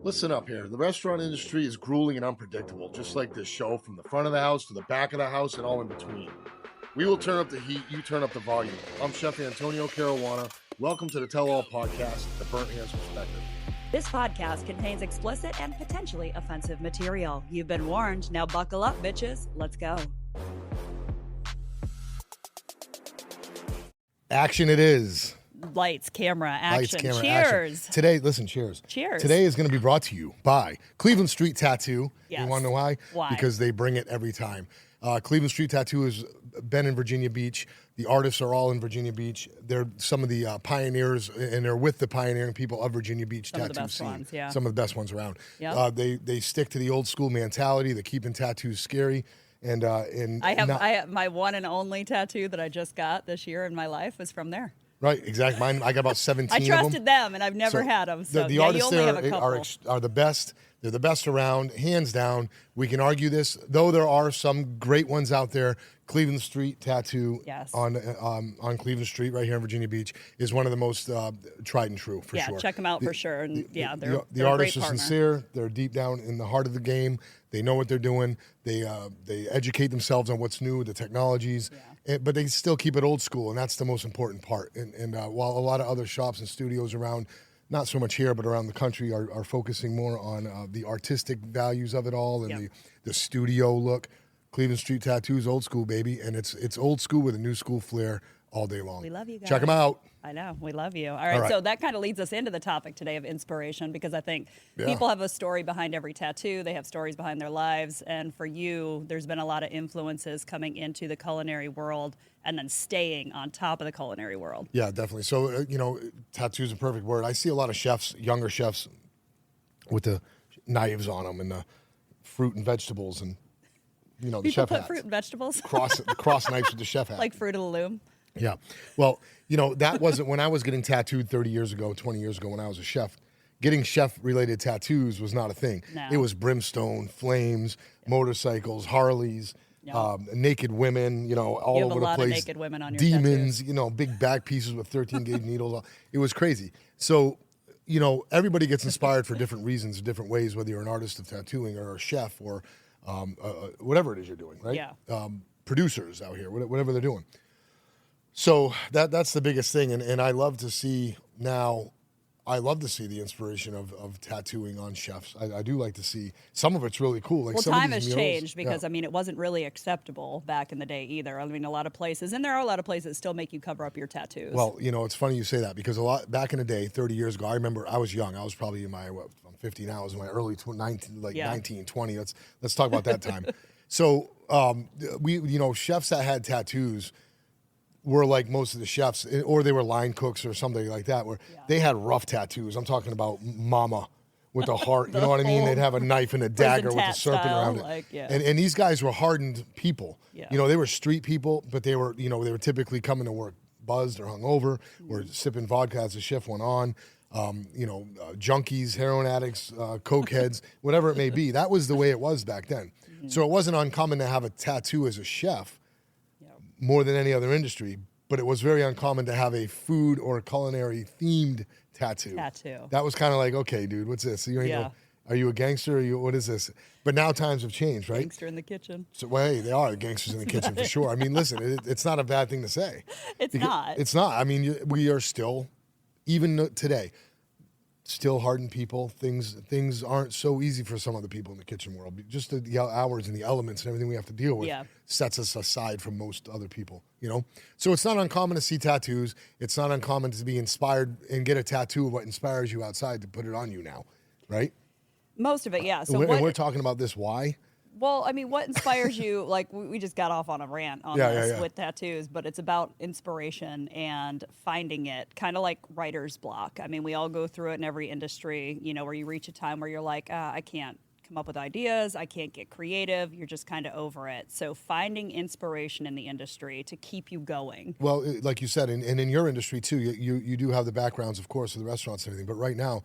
Listen up here. The restaurant industry is grueling and unpredictable, just like this show, from the front of the house to the back of the house and all in between. We will turn up the heat, you turn up the volume. I'm Chef Antonio Caruana. Welcome to the Tell All Podcast, The Burnt Hands Perspective. This podcast contains explicit and potentially offensive material. You've been warned. Now buckle up, bitches. Let's go. Action it is. Lights, camera, action. Lights, camera, Cheers. action. Today, listen, cheers. Cheers. Today is going to be brought to you by Cleveland Street Tattoo. Yes. You want to know why? Why? Because they bring it every time. Cleveland Street Tattoo has been in Virginia Beach. The artists are all in Virginia Beach. They're some of the pioneers, and they're with the pioneering people of Virginia Beach tattoo scene. Ones, yeah. Some of the best ones around. Yep. They stick to the old school mentality. They're keeping tattoos scary. And I have my one and only tattoo that I just got this year in my life was from there. Right, exactly. Mine, I got about 17 I of trusted them, and I've never had them. So the yeah, artists you only there have a couple. are the best. They're the best around, hands down. We can argue this, though. There are some great ones out there. Cleveland Street Tattoo on Cleveland Street, right here in Virginia Beach, is one of the most tried and true for sure. Yeah, check them out for sure. And they're the a artists great are partner. sincere. They're deep down in the heart of the game. They know what they're doing. They educate themselves on what's new, the technologies. Yeah. But they still keep it old school, and that's the most important part. And while a lot of other shops and studios around, not so much here, but around the country, are focusing more on the artistic values of it all and the studio look, Cleveland Street Tattoo is old school, baby, and it's old school with a new school flair all day long. We love you guys. Check them out. I know. We love you. All right. So that kind of leads us into the topic today of inspiration, because I think people have a story behind every tattoo. They have stories behind their lives. And for you, there's been a lot of influences coming into the culinary world and then staying on top of the culinary world. Yeah, definitely. So, tattoo is a perfect word. I see a lot of chefs, younger chefs, with the knives on them and the fruit and vegetables and, the people chef put hats. fruit and vegetables. Cross knives with the chef hat. Like Fruit of the Loom. Yeah. Well, that wasn't when I was getting tattooed 30 years ago, 20 years ago when I was a chef. Getting chef-related tattoos was not a thing. No. It was brimstone, flames, motorcycles, Harleys, naked women, all over the place. You have a lot of naked women on your demons, tattoos. Big back pieces with 13-gauge needles. It was crazy. So, everybody gets inspired for different reasons, different ways, whether you're an artist of tattooing or a chef or whatever it is you're doing, right? Yeah. Producers out here, whatever they're doing. So that's the biggest thing, and I love to see now. I love to see the inspiration of tattooing on chefs. I do like to see some of it's really cool. Like time has changed because it wasn't really acceptable back in the day either. I mean, a lot of places, and there are a lot of places that still make you cover up your tattoos. Well, it's funny you say that because a lot back in the day, 30 years ago, I remember I was young. I was probably in my I'm 50 now. I was in my early 19, 20. Let's talk about that time. So we chefs that had tattoos were like most of the chefs, or they were line cooks or something like that, where they had rough tattoos. I'm talking about mama with a heart, you know what I mean? They'd have a knife and a dagger with a serpent around it. And these guys were hardened people. Yeah. They were street people, but they were, they were typically coming to work buzzed or hungover or sipping vodka as the shift went on. Junkies, heroin addicts, coke heads, whatever it may be. That was the way it was back then. Mm-hmm. So it wasn't uncommon to have a tattoo as a chef. More than any other industry, but it was very uncommon to have a food or culinary themed tattoo. That was kind of like, okay, dude, what's this? Are you a gangster? What is this? But now times have changed, right? Gangster in the kitchen. So, well, hey, they are gangsters in the kitchen for sure. I mean, listen, it's not a bad thing to say. It's not. It's not. I mean, we are still, even today, still hardened people. Things aren't so easy for some of the people in the kitchen world. Just the hours and the elements and everything we have to deal with sets us aside from most other people, So it's not uncommon to see tattoos. It's not uncommon to be inspired and get a tattoo of what inspires you outside to put it on you now, right? Most of it, yeah. So we're talking about this. Why? Well, I mean, what inspires you? Like, we just got off on a rant on this with tattoos, but it's about inspiration and finding it, kind of like writer's block. I mean, we all go through it in every industry, where you reach a time where you're like, I can't come up with ideas, I can't get creative, you're just kind of over it. So finding inspiration in the industry to keep you going. Well, like you said, and in your industry too, you do have the backgrounds, of course, of the restaurants and everything, but right now,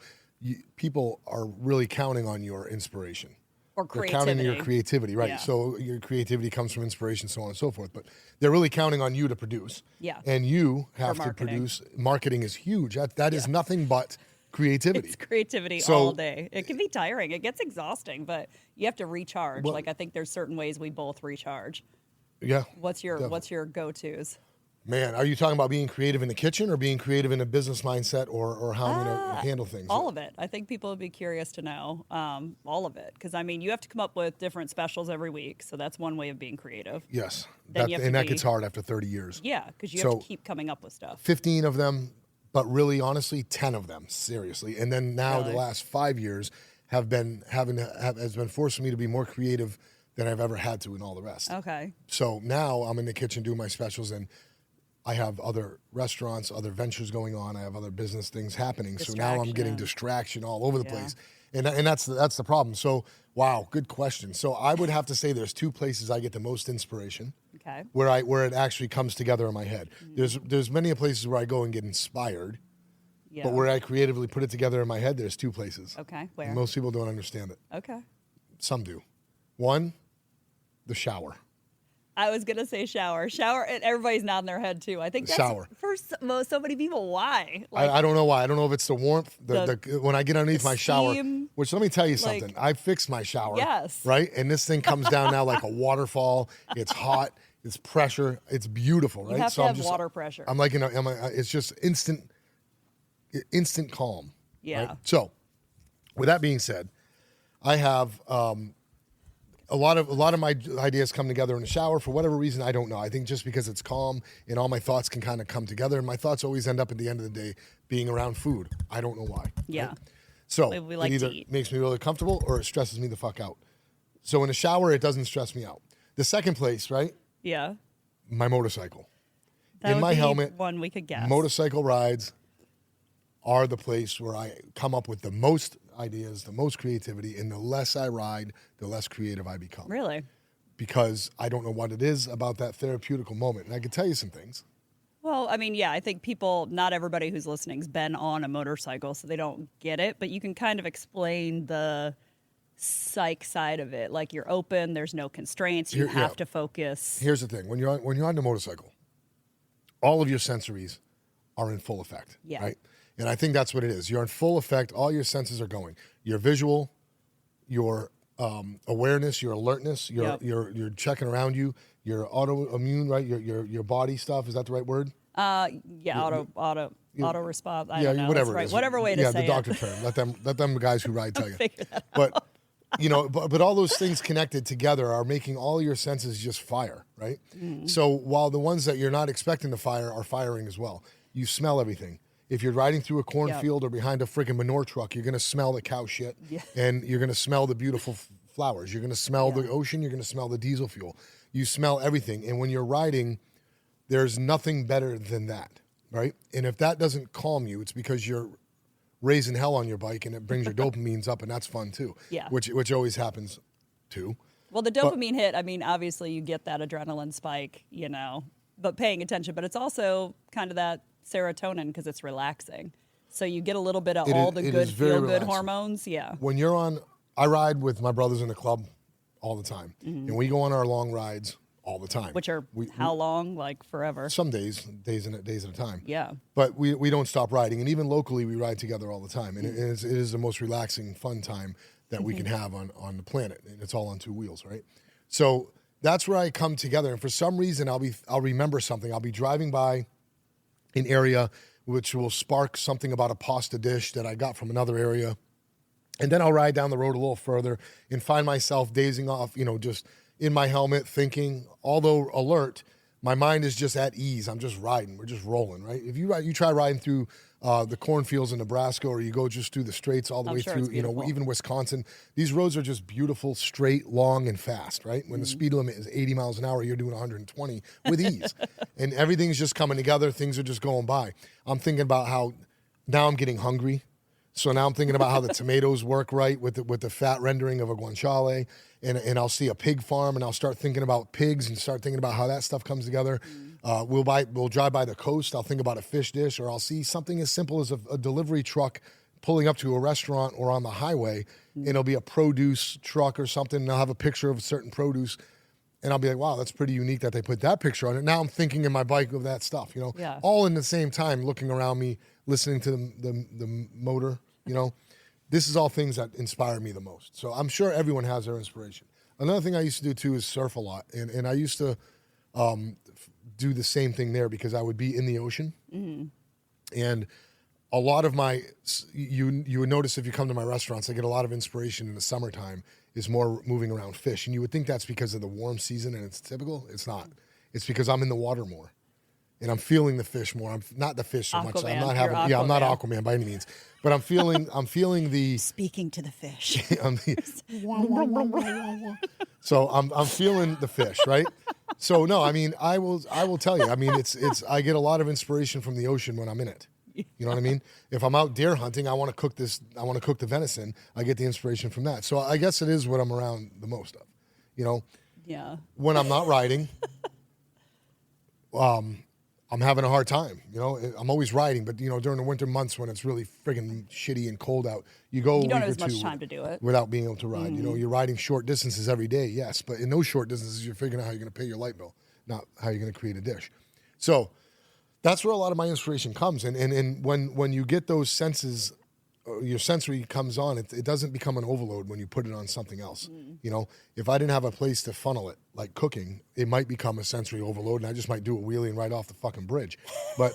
people are really counting on your inspiration. Or creativity. They're counting on your creativity, right? Yeah. So your creativity comes from inspiration, so on and so forth. But they're really counting on you to produce. Yeah. And you have to produce. Marketing is huge. That is nothing but creativity. It's creativity all day. It can be tiring. It gets exhausting, but you have to recharge. Well, like I think there's certain ways we both recharge. Yeah. What's your go-tos? Man, are you talking about being creative in the kitchen or being creative in a business mindset or how I'm going to handle things? All of it. I think people would be curious to know all of it. Because, I mean, you have to come up with different specials every week. So that's one way of being creative. Yes. That gets hard after 30 years. Yeah, because you have to keep coming up with stuff. 15 of them, but really, honestly, 10 of them, seriously. And then now the last 5 years has been forcing me to be more creative than I've ever had to in all the rest. Okay. So now I'm in the kitchen doing my specials, and I have other restaurants, other ventures going on. I have other business things happening. So now I'm getting distraction all over the place. And that's the problem. So, wow, good question. So I would have to say there's two places I get the most inspiration. Okay. Where it actually comes together in my head. There's many places where I go and get inspired. Yeah. But where I creatively put it together in my head, there's two places. Okay. Where? And most people don't understand it. Okay. Some do. One, the shower. I was going to say shower, and everybody's nodding their head too. I think that's shower. For so many people. Why? I don't know why. I don't know if it's the warmth, when I get underneath my shower, steam, which let me tell you something. I fixed my shower. Yes. Right? And this thing comes down now like a waterfall. It's hot. It's pressure. It's beautiful, right? You have to have water pressure. I'm like, it's just instant calm. Yeah. Right? So with that being said, I have, a lot of my ideas come together in the shower for whatever reason. I don't know. I think just because it's calm and all my thoughts can kind of come together, and my thoughts always end up at the end of the day being around food. I don't know why. Yeah. Right? So we like it either makes me really comfortable or it stresses me the fuck out. So in the shower, it doesn't stress me out. The second place, right? Yeah. My motorcycle. That in my helmet. One we could guess. Motorcycle rides are the place where I come up with the most ideas, the most creativity, and the less I ride, the less creative I become. Really? Because I don't know what it is about that therapeutical moment. And I can tell you some things. Well, I mean, yeah, I think not everybody who's listening's been on a motorcycle, so they don't get it, but you can kind of explain the psych side of it. Like you're open, there's no constraints, you have to focus. Here's the thing. When you're on the motorcycle, all of your sensories are in full effect, right? And I think that's what it is. You're in full effect. All your senses are going. Your visual, your awareness, your alertness. You're checking around you. Your autoimmune, right? Your body stuff. Is that the right word? Auto response. I don't know. Whatever. Right. Whatever way to say it. Yeah, the doctor term. Let them guys who ride tell you. Figure that out. But all those things connected together are making all your senses just fire, right? Mm. So while the ones that you're not expecting to fire are firing as well. You smell everything. If you're riding through a cornfield or behind a freaking manure truck, you're going to smell the cow shit, and you're going to smell the beautiful flowers. You're going to smell the ocean. You're going to smell the diesel fuel. You smell everything. And when you're riding, there's nothing better than that, right? And if that doesn't calm you, it's because you're raising hell on your bike, and it brings your dopamines up, and that's fun too, which always happens too. Well, the dopamine hit, I mean, obviously you get that adrenaline spike, but paying attention. But it's also kind of that serotonin because it's relaxing. So you get a little bit of all the good feel-good hormones. Yeah. When you're I ride with my brothers in the club all the time. Mm-hmm. And we go on our long rides all the time. Which are how long? Like forever? Some days at a time. Yeah. But we don't stop riding. And even locally, we ride together all the time. And it is the most relaxing, fun time that we can have on the planet. And it's all on two wheels, right? So that's where I come together. And for some reason, I'll remember something. I'll be driving by an area which will spark something about a pasta dish that I got from another area. And then I'll ride down the road a little further and find myself dazing off, just in my helmet thinking, although alert, my mind is just at ease. I'm just riding. We're just rolling, right? If you try riding through the cornfields in Nebraska, or you go just through the straights all the way through, even Wisconsin, these roads are just beautiful, straight, long, and fast, right? When the speed limit is 80 miles an hour, you're doing 120 with ease. And everything's just coming together. Things are just going by. I'm thinking about how now I'm getting hungry. So now I'm thinking about how the tomatoes work right with the fat rendering of a guanciale, and I'll see a pig farm, and I'll start thinking about pigs and start thinking about how that stuff comes together. We'll drive by the coast. I'll think about a fish dish, or I'll see something as simple as a delivery truck pulling up to a restaurant or on the highway, and it'll be a produce truck or something, and I'll have a picture of a certain produce, and I'll be like, wow, that's pretty unique that they put that picture on it. Now I'm thinking in my bike of that stuff, all in the same time, looking around me, listening to the motor You know, this is all things that inspire me the most. So I'm sure everyone has their inspiration. Another thing I used to do too is surf a lot, and I used to do the same thing there because I would be in the ocean, and a lot of my you would notice if you come to my restaurants, I get a lot of inspiration in the summertime is more moving around fish, and you would think that's because of the warm season and it's typical. It's not. It's because I'm in the water more, and I'm feeling the fish more. I'm not the fish so much. Aquaman. I'm not having. Yeah, I'm not Aquaman by any means, but I'm feeling the. Speaking to the fish. So I'm feeling the fish, right? So no, I mean I will tell you. I mean it's I get a lot of inspiration from the ocean when I'm in it. You know what I mean? If I'm out deer hunting, I want to cook this. I want to cook the venison. I get the inspiration from that. So I guess it is what I'm around the most of. You know. Yeah. When I'm not riding, I'm having a hard time. You know, I'm always riding, but you know, during the winter months when it's really friggin' shitty and cold out, you go. You don't have as much time to do it without being able to ride. You know, you're riding short distances every day, yes, but in those short distances, you're figuring out how you're going to pay your light bill, not how you're going to create a dish. So that's where a lot of my inspiration comes, and when you get those senses, your sensory comes on. It doesn't become an overload when you put it on something else. You know, if I didn't have a place to funnel it, like cooking, it might become a sensory overload, and I just might do a wheelie and right off the fucking bridge. But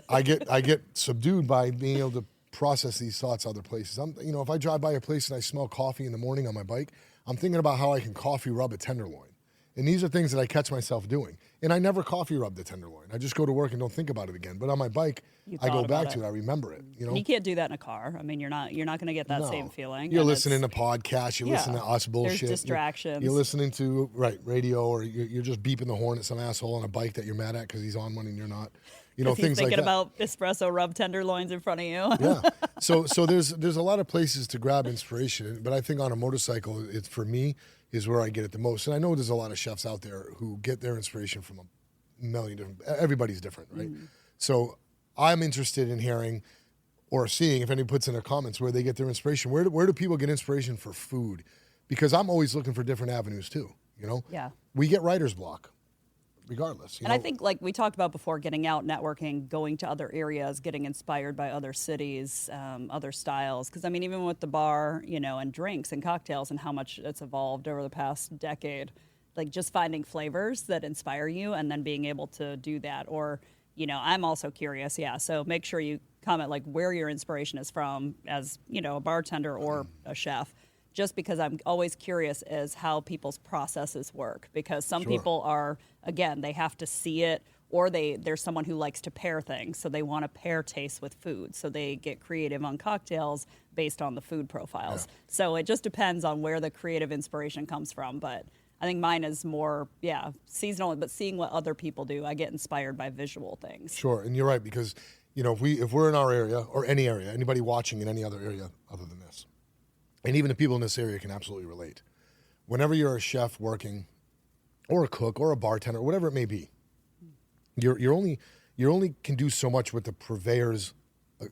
I get subdued by being able to process these thoughts other places. You know, if I drive by a place and I smell coffee in the morning on my bike, I'm thinking about how I can coffee rub a tenderloin. And these are things that I catch myself doing. And I never coffee rub the tenderloin. I just go to work and don't think about it again. But on my bike, I go back to it. I remember it. You know, and you can't do that in a car. I mean, you're not going to get that same feeling. You're listening to podcasts. You're listening to us bullshit. There's distractions. You're listening to radio, or you're just beeping the horn at some asshole on a bike that you're mad at because he's on one and you're not. You know, things like that. Thinking about espresso rub tenderloins in front of you. Yeah. So there's a lot of places to grab inspiration, but I think on a motorcycle, it's for me is where I get it the most. And I know there's a lot of chefs out there who get their inspiration from a million different. Everybody's different, right? So I'm interested in hearing or seeing if anybody puts in their comments where they get their inspiration. Where do people get inspiration for food? Because I'm always looking for different avenues too. You know. Yeah. We get writer's block. Regardless. I think, like we talked about before, getting out, networking, going to other areas, getting inspired by other cities, other styles. Because, I mean, even with the bar, you know, and drinks and cocktails and how much it's evolved over the past decade, like just finding flavors that inspire you and then being able to do that. Or, you know, I'm also curious, so make sure you comment, like, where your inspiration is from as, you know, a bartender or a chef. Just because I'm always curious as how people's processes work. Because some people are, again, they have to see it, or there's someone who likes to pair things, so they want to pair tastes with food. So they get creative on cocktails based on the food profiles. Yeah. So it just depends on where the creative inspiration comes from. But I think mine is more, seasonal, but seeing what other people do, I get inspired by visual things. Sure, and you're right, because, you know, if we're in our area, or any area, anybody watching in any other area other than this, and even the people in this area can absolutely relate. Whenever you're a chef working, or a cook, or a bartender, or whatever it may be, you're only can do so much with the purveyor's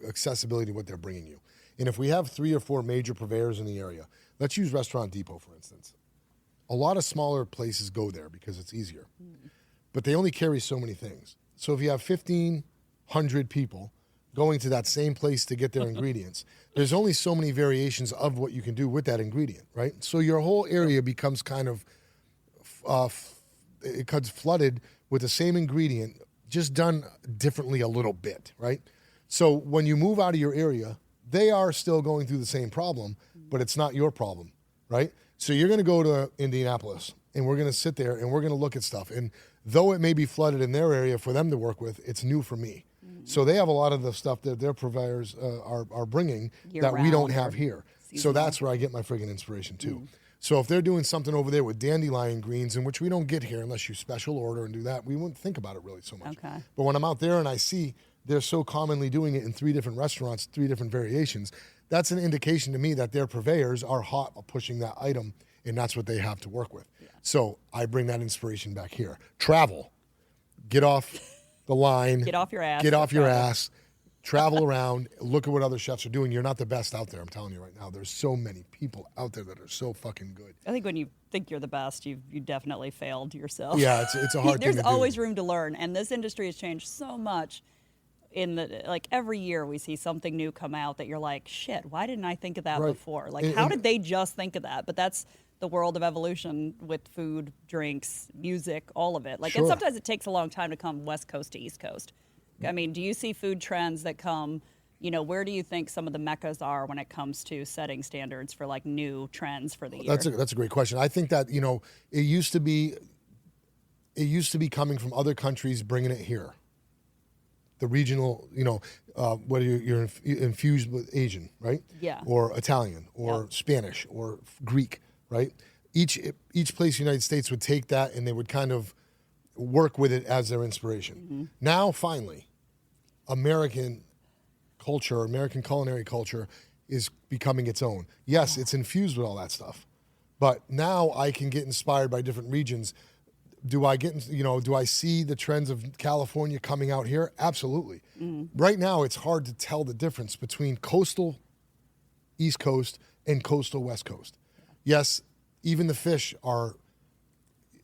accessibility to what they're bringing you. And if we have 3 or 4 major purveyors in the area, let's use Restaurant Depot for instance. A lot of smaller places go there because it's easier, but they only carry so many things. So if you have 1,500 people going to that same place to get their ingredients, there's only so many variations of what you can do with that ingredient, right? So your whole area becomes kind of it becomes flooded with the same ingredient, just done differently a little bit, right? So when you move out of your area, they are still going through the same problem, but it's not your problem, right? So you're going to go to Indianapolis, and we're going to sit there, and we're going to look at stuff. And though it may be flooded in their area for them to work with, it's new for me. So they have a lot of the stuff that their purveyors are bringing that we don't have here. Seasonal. So that's where I get my friggin' inspiration too. So if they're doing something over there with dandelion greens, in which we don't get here unless you special order and do that, we wouldn't think about it really so much. Okay. But when I'm out there and I see they're so commonly doing it in 3 different restaurants, 3 different variations, that's an indication to me that their purveyors are hot pushing that item, and that's what they have to work with. Yeah. So I bring that inspiration back here. Travel. Get off the line. Get off your ass. Get off your ass. Travel around. Look at what other chefs are doing. You're not the best out there, I'm telling you right now. There's so many people out there that are so fucking good. I think when you think you're the best, you definitely failed yourself. Yeah, it's a hard thing to do. There's always room to learn, and this industry has changed so much like every year we see something new come out that you're like, shit, why didn't I think of that Right. before? Like, how did they just think of that? But that's the world of evolution with food, drinks, music, all of it. Like, and Sure. sometimes it takes a long time to come West Coast to East Coast. I mean, do you see food trends that come, you know, where do you think some of the meccas are when it comes to setting standards for like new trends for the year? That's a great question. I think that, you know, it used to be coming from other countries, bringing it here. The regional, you know, whether you're infused with Asian, right? Yeah. Or Italian, or Yep. Spanish, or Greek, right? Each place in the United States would take that and they would kind of work with it as their inspiration. Mm-hmm. Now, finally, American culture, American culinary culture is becoming its own. Yes, it's infused with all that stuff, but now I can get inspired by different regions. Do I see the trends of California coming out here? Absolutely. Right now, it's hard to tell the difference between coastal East Coast and coastal West Coast. Yes, even the fish are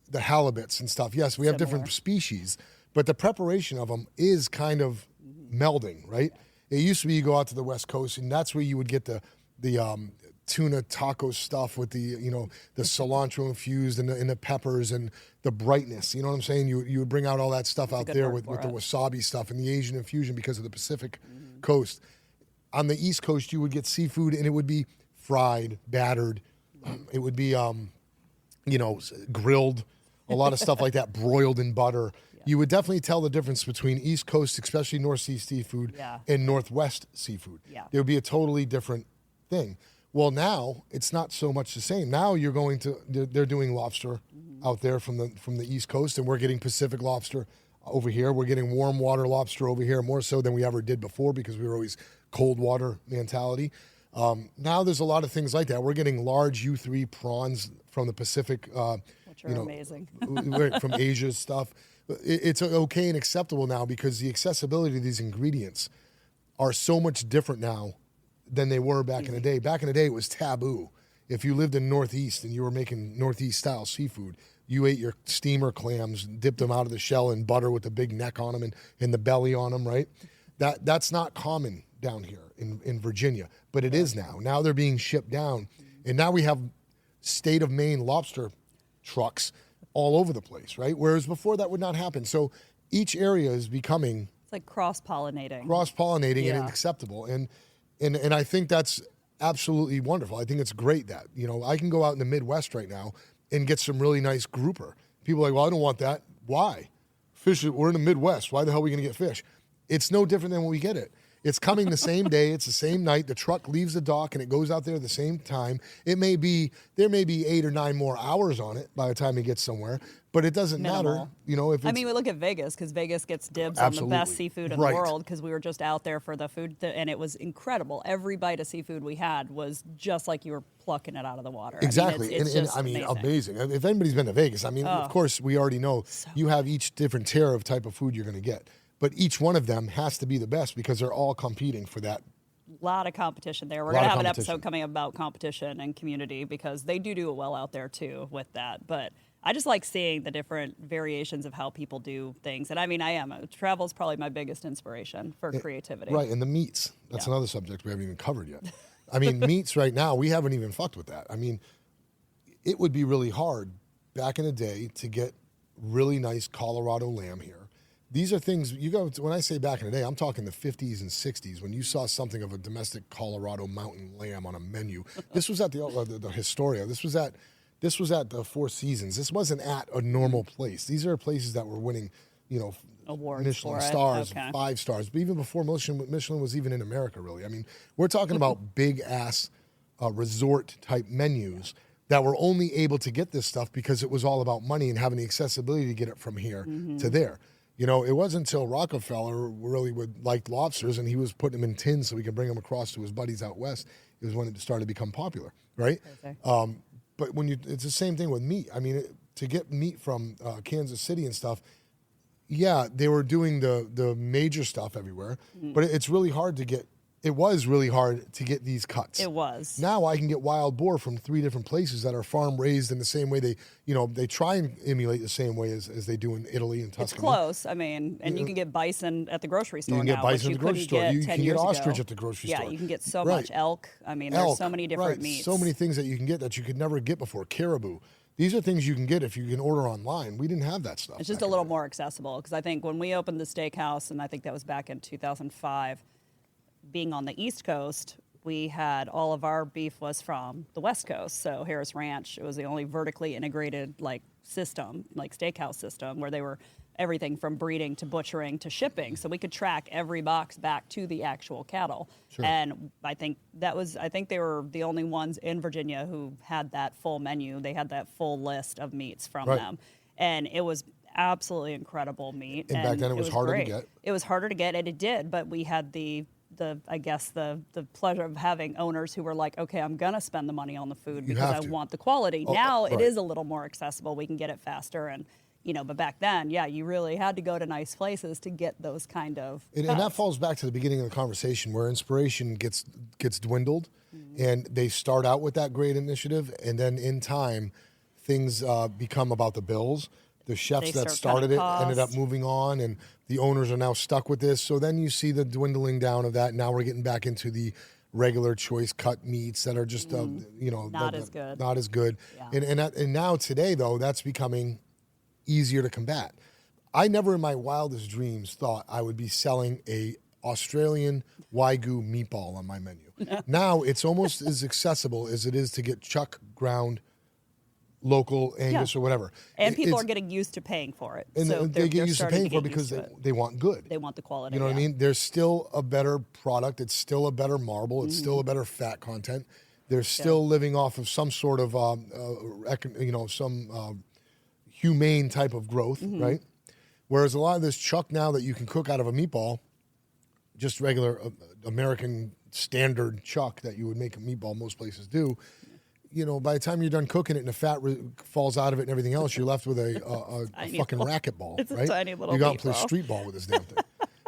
the halibuts and stuff. Yes, we have different species, but the preparation of them is kind of melding, right? It used to be you go out to the West Coast, and that's where you would get the tuna taco stuff with the cilantro infused and the peppers and the brightness. You know what I'm saying? You would bring out all that stuff out there with the wasabi stuff and the Asian infusion because of the Pacific coast. On the East Coast, you would get seafood, and it would be fried, battered. It would be grilled, a lot of stuff like that, broiled in butter. You would definitely tell the difference between East Coast, especially North Sea seafood, and Northwest seafood. Yeah. There would be a totally different thing. Well, now it's not so much the same. Now they're doing lobster out there from the East Coast, and we're getting Pacific lobster over here. We're getting warm water lobster over here more so than we ever did before because we were always cold water mentality. Now there's a lot of things like that. We're getting large U3 prawns from the Pacific. Which are amazing. From Asia's stuff. It's okay and acceptable now because the accessibility to these ingredients are so much different now than they were back in the day. Back in the day, it was taboo. If you lived in Northeast and you were making Northeast-style seafood, you ate your steamer clams, dipped them out of the shell in butter with the big neck on them and the belly on them, right? That's not common down here in Virginia, but it is now. Now they're being shipped down, and now we have state of Maine lobster trucks all over the place, right? Whereas before that would not happen. So each area is becoming... It's like cross-pollinating. Cross-pollinating and acceptable. And I think that's absolutely wonderful. I think it's great that, I can go out in the Midwest right now and get some really nice grouper. People are like, well, I don't want that. Why? Fish, we're in the Midwest. Why the hell are we going to get fish? It's no different than when we get it. It's coming the same day. It's the same night. The truck leaves the dock and it goes out there at the same time. There may be 8 or 9 more hours on it by the time it gets somewhere, but it doesn't matter. If it's, we look at Vegas because Vegas gets dibs on the best seafood in the world because we were just out there for the food and it was incredible. Every bite of seafood we had was just like you were plucking it out of the water. Exactly. It's amazing. If anybody's been to Vegas, of course we already know you have each different tier of type of food you're going to get. But each one of them has to be the best because they're all competing for that. A lot of competition there. We're going to have an episode coming about competition and community because they do it well out there too with that. But I just like seeing the different variations of how people do things. And travel is probably my biggest inspiration for creativity. Right, and the meats. That's another subject we haven't even covered yet. Meats right now, we haven't even fucked with that. It would be really hard back in the day to get really nice Colorado lamb here. These are things when I say back in the day, I'm talking the 50s and 60s when you saw something of a domestic Colorado mountain lamb on a menu. This was at the Historia. This was at the Four Seasons. This wasn't at a normal place. These are places that were winning, awards, Michelin stars, 5 stars. But even before Michelin was even in America, really. We're talking about big ass resort type menus that were only able to get this stuff because it was all about money and having the accessibility to get it from here to there. It wasn't until Rockefeller really liked lobsters and he was putting them in tins so he could bring them across to his buddies out west. It was when it started to become popular, right? But it's the same thing with meat. To get meat from Kansas City and stuff, they were doing the major stuff everywhere, but it's really hard to get it was really hard to get these cuts. It was. Now I can get wild boar from 3 different places that are farm raised in the same way they try and emulate the same way as they do in Italy and Tuscany. It's close. I mean, and you can get bison at the grocery store now. You can get bison at the grocery store. You can get ostrich at the grocery store. Yeah, you can get so much elk. I mean, there's so many different meats. So many things that you can get that you could never get before. Caribou. These are things you can get if you can order online. We didn't have that stuff. It's just a little more accessible because I think when we opened the steakhouse, and I think that was back in 2005, being on the East Coast, we had all of our beef was from the West Coast. So Harris Ranch, it was the only vertically integrated system, steakhouse system, where they were everything from breeding to butchering to shipping. So we could track every box back to the actual cattle. Sure. And I think they were the only ones in Virginia who had that full menu. They had that full list of meats from them. And it was absolutely incredible meat. And back then it was harder to get. It was harder to get, and it did, but we had the pleasure of having owners who were like, okay, I'm going to spend the money on the food because I want the quality. Now it is a little more accessible. We can get it faster. And, but back then, you really had to go to nice places to get those kind of and that falls back to the beginning of the conversation where inspiration gets dwindled, and they start out with that great initiative, and then in time, things become about the bills. The chefs that started it ended up moving on, and the owners are now stuck with this. So then you see the dwindling down of that. Now we're getting back into the regular choice cut meats that are just, not as good. Not as good. Yeah. And now today, though, that's becoming easier to combat. I never in my wildest dreams thought I would be selling a Australian Wagyu meatball on my menu. Now it's almost as accessible as it is to get chuck ground local Angus or whatever. And people are getting used to paying for it. And so they get used to paying for it because they want good. They want the quality. You know what I mean? There's still a better product. It's still a better marble. It's still a better fat content. They're still living off of some sort of, humane type of growth, right? Whereas a lot of this chuck now that you can cook out of a meatball, just regular American standard chuck that you would make a meatball, most places do, by the time you're done cooking it and the fat falls out of it and everything else, you're left with a fucking racquetball, it's right? A tiny little you got to play street ball with this damn thing.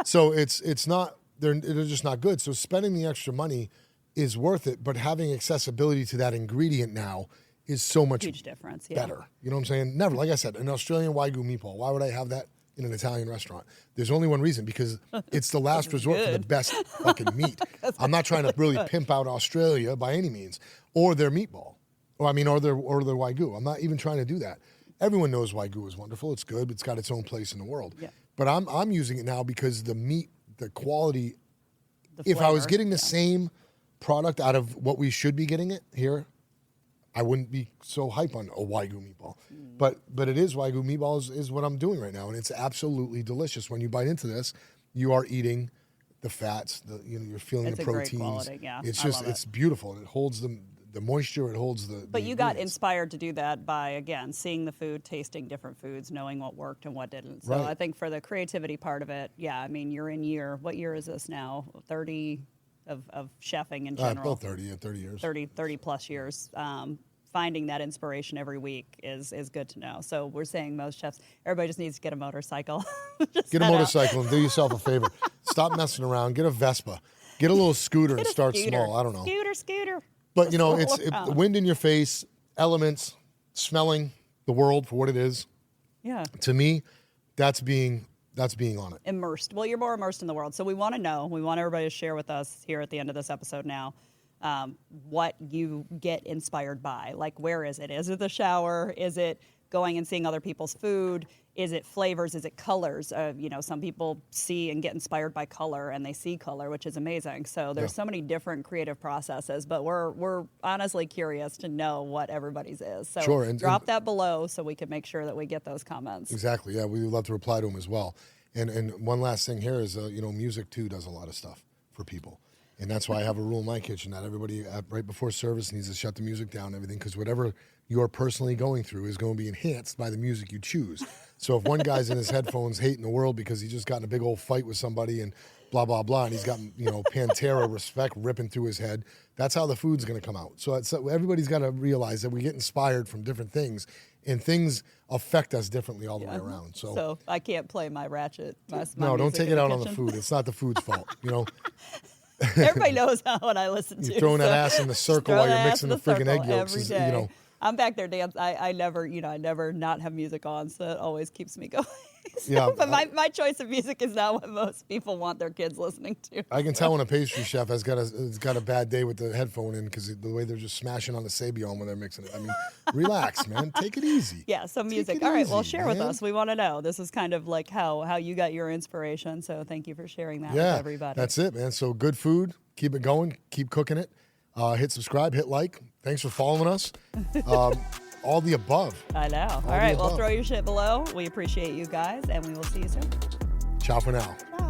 So it's not, they're just not good. So spending the extra money is worth it, but having accessibility to that ingredient now is so much huge difference, better. You know what I'm saying? Never, like I said, an Australian Wagyu meatball. Why would I have that in an Italian restaurant? There's only one reason, because it's the last resort for the best fucking meat. I'm not trying to really pimp out Australia by any means, or their meatball, or their Wagyu. I'm not even trying to do that. Everyone knows Wagyu is wonderful. It's good. It's got its own place in the world. Yeah. But I'm using it now because the meat, the quality. If I was getting the same product out of what we should be getting it here, I wouldn't be so hype on a Wagyu meatball. But it is Wagyu meatballs is what I'm doing right now, and it's absolutely delicious. When you bite into this, you are eating the fats. You're feeling the proteins. Great quality, yeah. It's beautiful. It holds the moisture. It holds the. But you got inspired to do that by, again, seeing the food, tasting different foods, knowing what worked and what didn't. So I think for the creativity part of it, you're in what year is this now? 30 of chefing in general. About 30 years. 30 plus years. Finding that inspiration every week is good to know. So we're saying most chefs, everybody just needs to get a motorcycle. Get a motorcycle and do yourself a favor. Stop messing around. Get a Vespa. Get a little scooter and start small. I don't know. Scooter. But, it's wind in your face, elements, smelling the world for what it is. Yeah. To me, that's being on it. Immersed. Well, you're more immersed in the world. So we want to know. We want everybody to share with us here at the end of this episode now what you get inspired by. Like, where is it? Is it the shower? Is it going and seeing other people's food? Is it flavors? Is it colors? Some people see and get inspired by color, and they see color, which is amazing. So there's so many different creative processes, but we're honestly curious to know what everybody's is. So sure, drop that below so we can make sure that we get those comments. Exactly. Yeah, we would love to reply to them as well. And one last thing here is, music too does a lot of stuff for people. And that's why I have a rule in my kitchen that everybody right before service needs to shut the music down and everything, because whatever you're personally going through is going to be enhanced by the music you choose. So if one guy's in his headphones hating the world because he just got in a big old fight with somebody and blah, blah, blah, and he's got, Pantera respect ripping through his head, that's how the food's going to come out. So everybody's got to realize that we get inspired from different things, and things affect us differently all the way around. So I can't play my ratchet. No, don't take it out on the food. It's not the food's fault, Everybody knows what I listen to. You're throwing that ass in the circle while you're mixing the friggin' egg yolks. Every day. I'm back there dance. I never not have music on, so it always keeps me going. But my choice of music is not what most people want their kids listening to. I can tell when a pastry chef has got a bad day with the headphone in because the way they're just smashing on the Sabion when they're mixing it. I mean, relax, man. Take it easy. Yeah, so music. All right, well, share with us. We want to know. This is kind of like how you got your inspiration, so thank you for sharing that with everybody. That's it, man. So good food. Keep it going. Keep cooking it. Hit subscribe. Hit like. Thanks for following us. All the above. I know. All right, well, throw your shit below. We appreciate you guys, and we will see you soon. Ciao for now. Ciao.